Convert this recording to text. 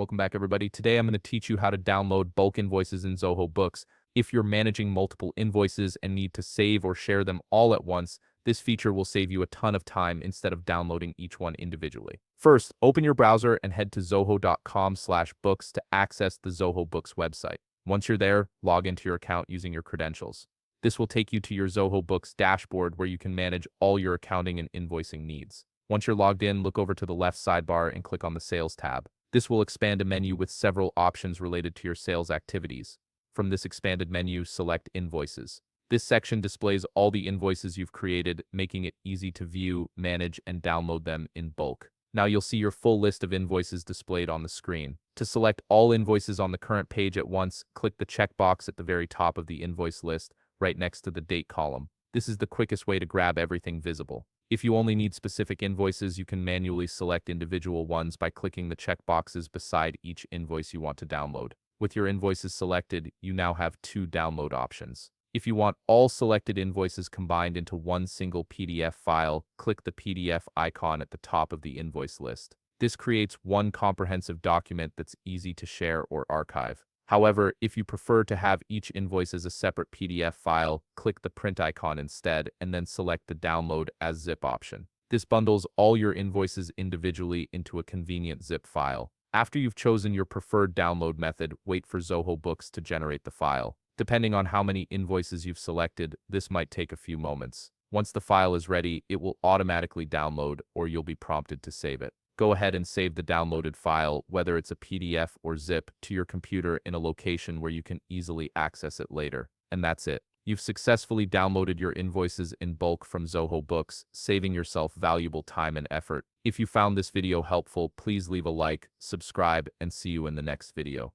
Welcome back, everybody. Today I'm going to teach you how to download bulk invoices in Zoho Books. If you're managing multiple invoices and need to save or share them all at once, this feature will save you a ton of time instead of downloading each one individually. First, open your browser and head to zoho.com/books to access the Zoho Books website. Once you're there, log into your account using your credentials. This will take you to your Zoho Books dashboard where you can manage all your accounting and invoicing needs. Once you're logged in, look over to the left sidebar and click on the Sales tab. This will expand a menu with several options related to your sales activities. From this expanded menu, select Invoices. This section displays all the invoices you've created, making it easy to view, manage, and download them in bulk. Now you'll see your full list of invoices displayed on the screen. To select all invoices on the current page at once, click the checkbox at the very top of the invoice list, right next to the date column. This is the quickest way to grab everything visible. If you only need specific invoices, you can manually select individual ones by clicking the checkboxes beside each invoice you want to download. With your invoices selected, you now have two download options. If you want all selected invoices combined into one single PDF file, click the PDF icon at the top of the invoice list. This creates one comprehensive document that's easy to share or archive. However, if you prefer to have each invoice as a separate PDF file, click the print icon instead and then select the download as zip option. This bundles all your invoices individually into a convenient zip file. After you've chosen your preferred download method, wait for Zoho Books to generate the file. Depending on how many invoices you've selected, this might take a few moments. Once the file is ready, it will automatically download or you'll be prompted to save it. Go ahead and save the downloaded file, whether it's a PDF or zip, to your computer in a location where you can easily access it later. And that's it. You've successfully downloaded your invoices in bulk from Zoho Books, saving yourself valuable time and effort. If you found this video helpful, please leave a like, subscribe, and see you in the next video.